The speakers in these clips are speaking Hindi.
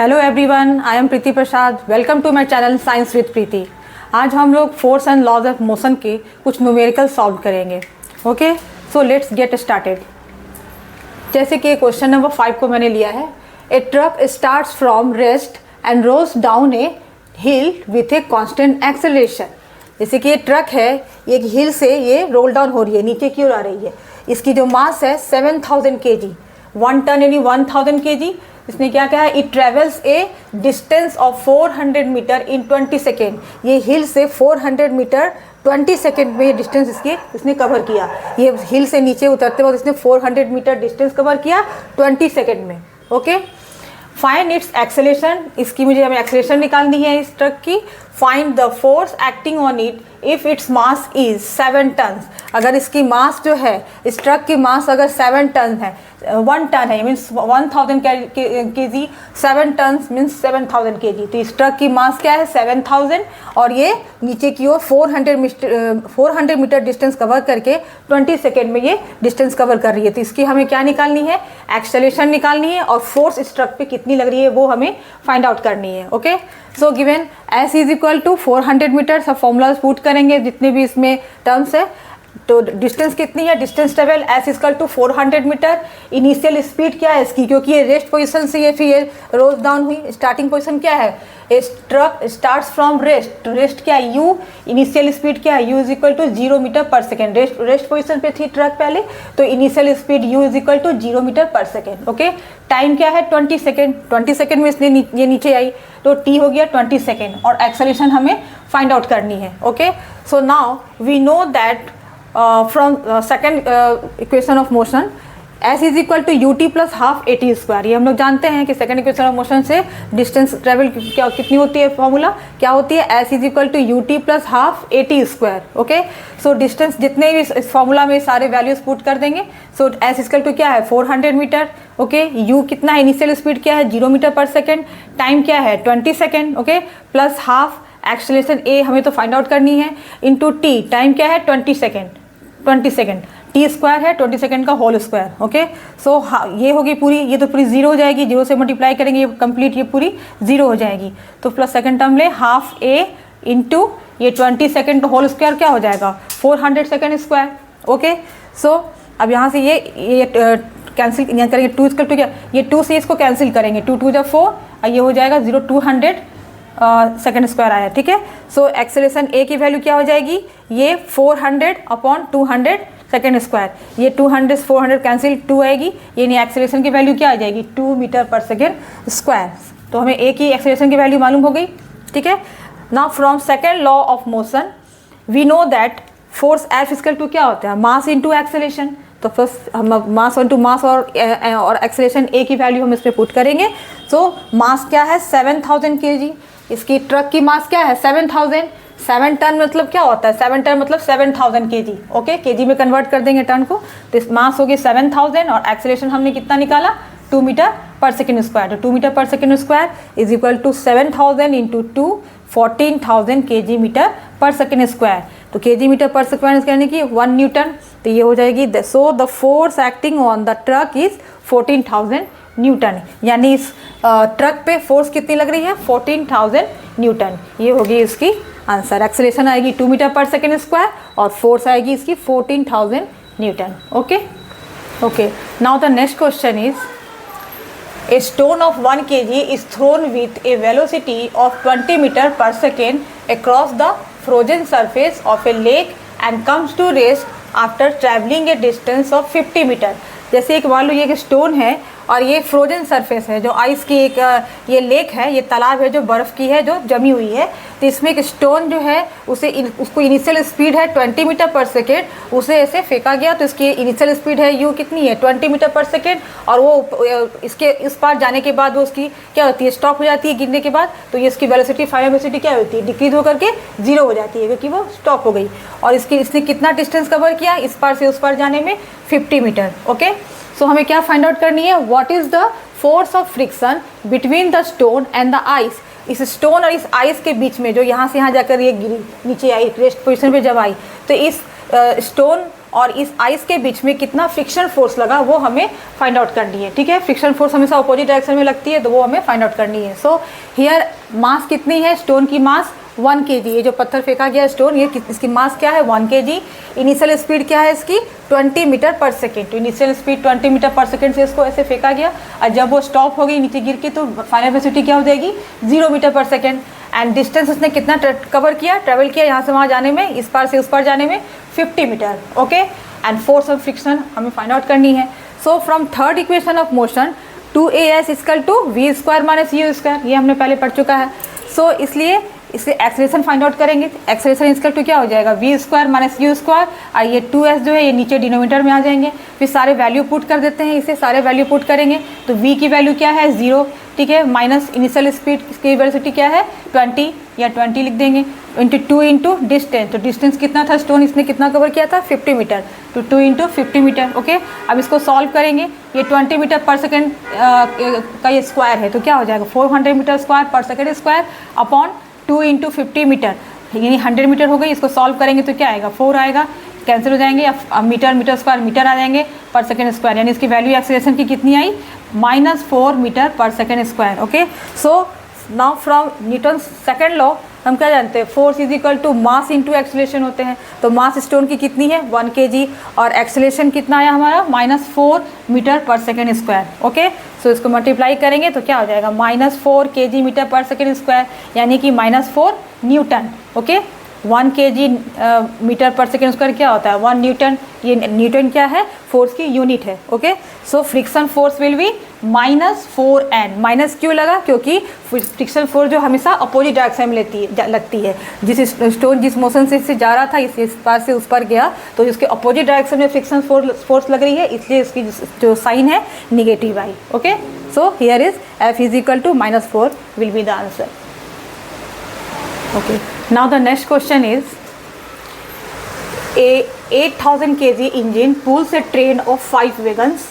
Hello everyone, I am Preeti Prasad. Welcome to my channel science with Preeti. आज हम लोग force and laws of motion के कुछ न्यूमेरिकल सॉल्व करेंगे। Okay, so let's get started. जैसे कि क्वेश्चन नंबर 5 को मैंने लिया है, a truck starts from rest and rolls down a hill with a constant acceleration. जैसे कि ये ट्रक है, ये एक हिल से ये रोल डाउन हो रही है, नीचे की ओर आ रही है। इसकी जो मास है 7000 kg, 1 टन यानी 1000 kg। इसने क्या कहा है, it travels a distance of 400 metre in 20 second. ये हिल से 400 मीटर 20 सेकेंड में डिस्टेंस इसने कवर किया। ये हिल से नीचे उतरते वक्त इसने 400 मीटर डिस्टेंस कवर किया 20 सेकेंड में। Okay, find its acceleration. इसकी मुझे हमें एक्सेलेरेशन निकालनी है इस ट्रक की। Find the force acting on it if its mass is 7 tonne. अगर इसकी मास जो है, इस ट्रक की मास अगर 7 टन है, 1 टन है means 1000 kg, 7 ton means 7000 kg। तो इस ट्रक की मास क्या है 7000, और ये नीचे की ओर 400 मीटर डिस्टेंस कवर करके 20 सेकेंड में ये डिस्टेंस कवर कर रही है। तो इसकी हमें क्या निकालनी है, एक्सेलेरेशन निकालनी है, और फोर्स इस ट्रक पे कितनी लग रही है वो हमें फाइंड आउट करनी है। Okay, so given S is equal to 400 metre. सब फॉर्मूलाज पुट करेंगे जितने भी इसमें टर्म्स है। तो डिस्टेंस कितनी है, distance travel S equal to 400 metre. Initial speed क्या है इसकी, क्योंकि ये रेस्ट पोजीशन से ये फिर रोज डाउन हुई। स्टार्टिंग पोजीशन क्या है, ट्रक स्टार्ट्स फ्रॉम रेस्ट। तो रेस्ट क्या है U, इनिशियल स्पीड क्या है U is equal to 0 metre per second. Rest position पे थी ट्रक पहले, तो initial speed U is equal to 0 metre per second. Okay, time क्या है 20 सेकेंड। 20 सेकेंड में इसने ये नीचे आई, तो T हो गया 20 सेकेंड, और एक्सेलेरेशन हमें फाइंड आउट करनी है। Okay, so now we know that from second equation of motion S is equal to ut plus half AT square. ये हम लोग जानते हैं कि सेकंड इक्वेशन ऑफ मोशन से डिस्टेंस ट्रेवल क्या कितनी होती है, फॉर्मूला क्या होती है, S is equal to ut plus half AT square. Okay, so distance जितने भी इस फॉर्मूला में सारे वैल्यूज पुट कर देंगे। सो S इक्वल टू क्या है 400 मीटर। ओके, U कितना है, इनिशियल स्पीड क्या है 0 मीटर पर सेकेंड, टाइम क्या है 20 second. Okay, plus half acceleration A हमें तो फाइंड आउट करनी है, इंटू T, टाइम क्या है 20 सेकेंड। T स्क्वायर है 20 सेकेंड का होल स्क्वायर। ओके, सो ये होगी पूरी, ये तो पूरी 0 हो जाएगी, 0 से मल्टीप्लाई करेंगे ये कंप्लीट, ये पूरी 0 हो जाएगी। तो प्लस सेकेंड टर्म ले हाफ A इंटू ये 20 सेकेंड का होल स्क्वायर क्या हो जाएगा 400 सेकेंड स्क्वायर। ओके, सो अब यहाँ से ये कैंसिल करेंगे, 2 इक्वल टू क्या, ये 2 से इसको कैंसिल करेंगे, 2 2 4, और ये हो जाएगा 0 200 सेकेंड स्क्वायर आया। ठीक है, सो एक्सेलरेशन A की वैल्यू क्या हो जाएगी, ये 400 अपॉन 200 सेकेंड स्क्वायर। ये 200 400 कैंसिल, 2 आएगी, ये नहीं एक्सेलरेशन की वैल्यू क्या आ जाएगी 2 मीटर पर सेकेंड स्क्वायर। तो हमें A की एक्सेलरेशन की वैल्यू मालूम हो गई। ठीक है, now from second law of motion we know that force F equal to क्या होता है, मास इंटू एक्सेलरेशन। तो फर्स्ट हम मास इंटू मास और एक्सेलरेशन A की वैल्यू हम इस पर पुट करेंगे। सो मास क्या है 7000 kg, इसकी ट्रक की मास क्या है 7000। 7 टन मतलब क्या होता है, 7 टन मतलब 7000 kg। ओके, kg में कन्वर्ट कर देंगे टन को, तो मास हो गई 7000, और एक्सेलरेशन हमने कितना निकाला 2 मीटर पर सेकेंड स्क्वायर। तो 2 metre per second square is equal to 7000 into 2 14000 kg metre per second square. तो kg मीटर पर सेकेंड यानी कि 1 न्यूटन। तो ये हो जाएगी, so the force acting on the truck is 14000 newton. यानी इस ट्रक पे फोर्स कितनी लग रही है 14000 न्यूटन। ये होगी इसकी आंसर। एक्सेलरेशन आएगी 2 मीटर पर सेकेंड स्क्वायर, और फोर्स आएगी इसकी 14000 Newton. Okay, okay, now the next question is A stone of 1 kg is thrown with a velocity of 20 meter per second across the frozen surface of a lake and comes to rest after traveling a distance of 50 meter। जैसे एक मान लो ये एक स्टोन है, और ये फ्रोजन सरफेस है, जो आइस की एक ये लेक है, ये तालाब है जो बर्फ़ की है, जो जमी हुई है। तो इसमें एक स्टोन जो है उसको इनिशियल स्पीड है 20 मीटर पर सेकेंड, उसे ऐसे फेंका गया। तो इसकी इनिशियल स्पीड है U कितनी है 20 मीटर पर सेकेंड, और वो इसके इस पार जाने के बाद वो उसकी क्या होती है, स्टॉप हो जाती है गिरने के बाद। तो ये इसकी वेलोसिटी फाइनल वेलोसिटी क्या होती है, डिक्रीज होकर के 0 हो जाती है, क्योंकि वो स्टॉप हो गई। और इसने कितना डिस्टेंस कवर किया, इस पार से उस पार जाने में 50 मीटर। ओके, सो हमें क्या फाइंड आउट करनी है, what is the force of friction between the stone and the ice. इस स्टोन और इस आइस के बीच में, जो यहाँ से यहाँ जाकर ये गिरी नीचे आई रेस्ट पोजीशन पे जब आई, तो इस स्टोन और इस आइस के बीच में कितना फ्रिक्शन फोर्स लगा वो हमें फाइंड आउट करनी है, ठीक है। फ्रिक्शन फोर्स हमेशा अपोजिट डायरेक्शन में लगती है तो वो हमें फाइंड आउट करनी है। सो हियर मास कितनी है, स्टोन की मास 1 kg, ये जो पत्थर फेंका गया स्टोन, ये इसकी मास क्या है 1 kg। इनिशियल स्पीड क्या है इसकी 20 मीटर पर सेकेंड, तो initial speed 20 metre per second से इसको ऐसे फेंका गया और जब वो स्टॉप हो गई नीचे गिर के तो फाइनल वेलोसिटी क्या हो जाएगी 0 metre per second. And distance उसने कितना कवर किया, ट्रेवल किया यहाँ से वहाँ जाने में, इस पार से उस पार जाने में 50 metre, okay. And force of friction हमें फाइंड आउट करनी है। So from third equation of motion 2as equal to v square minus u square, ये हमने पहले पढ़ चुका है। सो इसलिए इससे एक्सेलरेशन फाइंड आउट करेंगे, एक्सेलरेशन इक्वल टू क्या हो जाएगा v square minus u square, और ये 2s जो है ये नीचे डिनोमीटर में आ जाएंगे। फिर सारे वैल्यू पुट कर देते हैं, इसे सारे वैल्यू पुट करेंगे तो v की वैल्यू क्या है 0, ठीक है, माइनस इनिशियल स्पीड की वेलोसिटी क्या है 20 या 20 लिख देंगे, इंटू 2 इंटू डिस्टेंस, तो डिस्टेंस कितना था स्टोन इसने कितना कवर किया था 50 मीटर, तो 2 इंटू 50 मीटर, ओके। अब इसको सॉल्व करेंगे, ये 20 मीटर पर सेकेंड का ये स्क्वायर है तो क्या हो जाएगा 400 metre square per second square upon 2 into 50 metre, यानी 100 मीटर हो गई। इसको सॉल्व करेंगे तो क्या आएगा 4 आएगा, कैंसिल हो जाएंगे, अब मीटर स्क्वायर मीटर आ जाएंगे पर सेकेंड स्क्वायर, यानी इसकी वैल्यू एक्सेलरेशन की कितनी आई -4 metre per second square, okay. So now from Newton second law हम क्या जानते हैं, force is equal to mass into acceleration होते हैं। तो मास स्टोन की कितनी है 1 kg और एक्सेलरेशन कितना आया हमारा -4 metre per second square, okay. सो इसको मल्टीप्लाई करेंगे तो क्या हो जाएगा -4 kg metre per second square, यानी कि -4 Newton, okay. 1 kg metre per second square क्या होता है 1 न्यूटन, ये न्यूटन क्या है फोर्स की यूनिट है, okay. So friction force will be -4n, minus क्यों लगा, क्योंकि फ्रिक्शन फोर्स जो हमेशा अपोजिट डायरेक्शन में लगती है, जिस स्टोन जिस मोशन से इससे जा रहा था इस पार से उस पार गया तो उसके अपोजिट डायरेक्शन में फ्रिक्शन फोर्स लग रही है, इसलिए इसकी जो साइन है निगेटिव आई, okay. So here is F is equal to -4 will be the answer, okay. Now the next question is a 8000 kg engine pulls a train of 5 wagons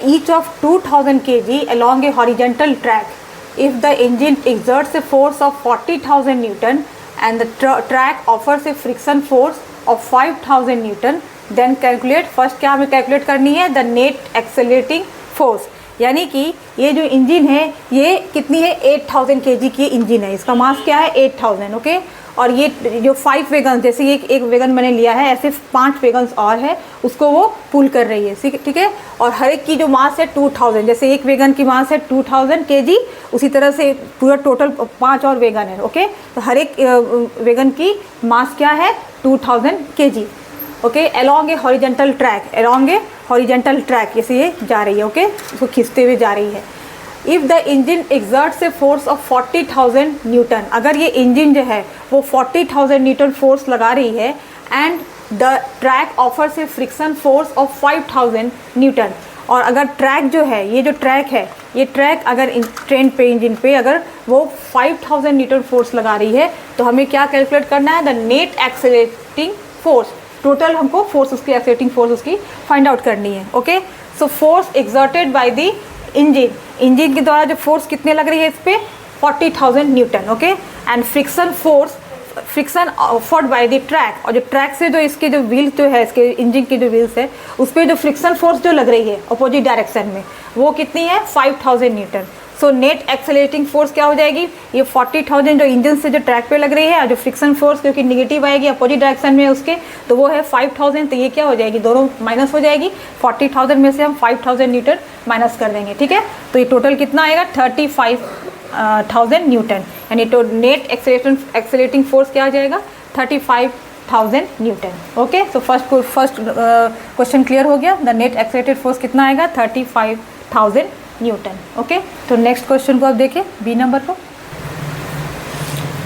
each of 2000 kg along a horizontal track. If the engine exerts a force of 40,000 Newton and the track offers a friction force of 5000 Newton, then calculate, first क्या हमें कैलकुलेट करनी है the net accelerating force, यानी कि ये जो इंजन है ये कितनी है 8000 kg की इंजन है, इसका मास क्या है 8000, ओके। और ये जो 5 वेगन, जैसे ये एक वेगन मैंने लिया है ऐसे 5 वेगन्स और है उसको वो पुल कर रही है, ठीक है। और हर एक की जो मास है 2000, जैसे एक वेगन की मास है 2000 kg, उसी तरह से पूरा टोटल 5 और वेगन है, ओके। तो हर एक वेगन की मास क्या है 2000 kg, ओके। अलॉन्ग ए हॉरिजेंटल ट्रैक, अलॉन्ग ए हॉरिजेंटल ट्रैक जैसे ये जा रही है, ओके, उसको खींचते हुए जा रही है। If the engine exerts a force of 40,000 Newton, अगर ये इंजन जो है वो 40,000 न्यूटन फोर्स लगा रही है and the track offers A friction force of 5,000 Newton, और अगर ट्रैक जो है ये जो ट्रैक है ये ट्रैक अगर ट्रेन पे इंजन पे अगर वो 5000 न्यूटन फोर्स लगा रही है तो हमें क्या कैलकुलेट करना है the net accelerating force, total हमको फोर्स उसकी एक्सेलरेटिंग फोर्स उसकी फाइंड आउट करनी है, okay. So force exerted by the engine, engine के द्वारा जो फोर्स कितने लग रही है इस पर 40,000 Newton, okay. And friction force, friction offered by the track, और जो ट्रैक से जो इसके जो व्हील जो है इसके इंजन की जो व्हील्स है उस पर जो फ्रिक्शन फोर्स जो लग रही है अपोजिट डायरेक्शन में वो कितनी है 5000 Newton. So net accelerating force क्या हो जाएगी, ये 40,000 जो इंजन से जो ट्रैक पे लग रही है और जो फ्रिक्शन फोर्स क्योंकि निगेटिव आएगी अपोजिट डायरेक्शन में उसके, तो वो है 5000, तो ये क्या हो जाएगी दोनों माइनस हो जाएगी, 40,000 में से हम 5000 न्यूटन माइनस कर देंगे, ठीक है। तो ये टोटल कितना आएगा 35,000 न्यूटन, यानी तो नेट एक्सेलरेटिंग फोर्स क्या आ जाएगा 35,000 Newton, okay. So first question clear हो गया, द नेट एक्सेलरेटेड फोर्स कितना आएगा 35,000 न्यूटन, ओके। तो नेक्स्ट क्वेश्चन को आप देखें बी नंबर को,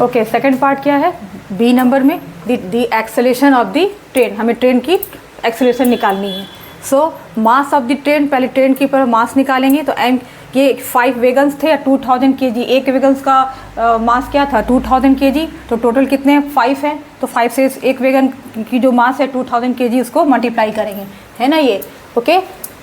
ओके। सेकंड पार्ट क्या है बी नंबर में, the acceleration of the train, हमें ट्रेन की एक्सेलरेशन निकालनी है। सो मास ऑफ द ट्रेन, पहले ट्रेन की पर मास निकालेंगे, तो एम ये 5 वेगन्स थे 2000 kg, एक वेगन्स का मास क्या था 2000 kg, तो टोटल कितने हैं 5 है, तो 5 से एक वेगन की जो मास है 2000 kg उसको मल्टीप्लाई करेंगे, है ना ये, okay.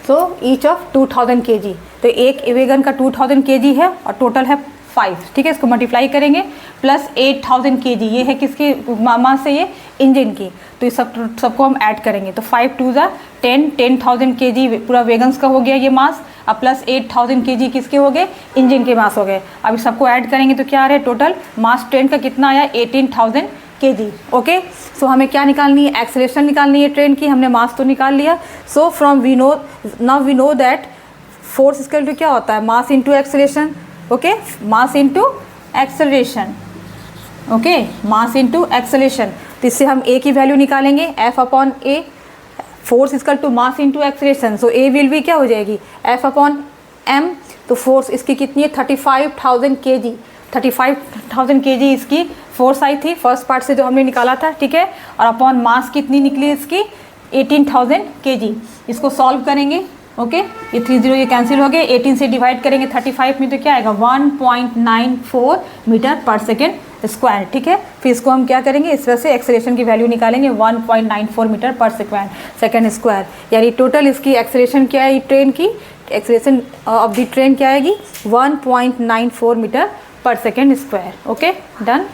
So each of 2000 kg, तो एक वेगन का 2000 kg है और टोटल है 5, ठीक है, इसको मल्टीप्लाई करेंगे प्लस 8000 kg, ये है किसकी मास से, ये इंजन की, तो ये सबको हम ऐड करेंगे, तो 5 2 ज़ा 10, 10,000 kg पूरा वैगन्स का हो गया ये मास, अब प्लस 8000 kg किसके हो गए, इंजन के मास हो गए। अब सबको ऐड करेंगे तो क्या आ रहा है, टोटल मास ट्रेन का कितना आया, 18,000 kg। ओके, सो हमें क्या निकालनी है, एक्सेलरेशन निकालनी है ट्रेन की, हमने मास तो निकाल लिया। So from we know that force equal to क्या होता है, mass into acceleration. Okay, mass into acceleration, okay, mass into acceleration, तो इससे हम ए की वैल्यू निकालेंगे, F upon A, force equal to mass into acceleration, so A will भी क्या हो जाएगी, एफ अपॉन एम, तो फोर्स इसकी कितनी है 35,000 kg, 35,000 kg इसकी फोर्स आई थी फर्स्ट पार्ट से जो हमने निकाला था, ठीक है, और अपॉन मास कितनी निकली इसकी 18,000 kg। इसको सॉल्व करेंगे, ओके, ये 30 ये कैंसिल हो गए, 18 से डिवाइड करेंगे 35 में तो क्या आएगा 1.94 मीटर पर सेकेंड स्क्वायर, ठीक है। फिर इसको हम क्या करेंगे, इस वजह से एक्सेलरेशन की वैल्यू निकालेंगे 1.94 मीटर पर सेकेंड स्क्वायर, यानी टोटल इसकी एक्सेलरेशन क्या है, ट्रेन की एक्सेलरेशन ऑफ द ट्रेन क्या आएगी 1.94 metre per second square. Okay, done.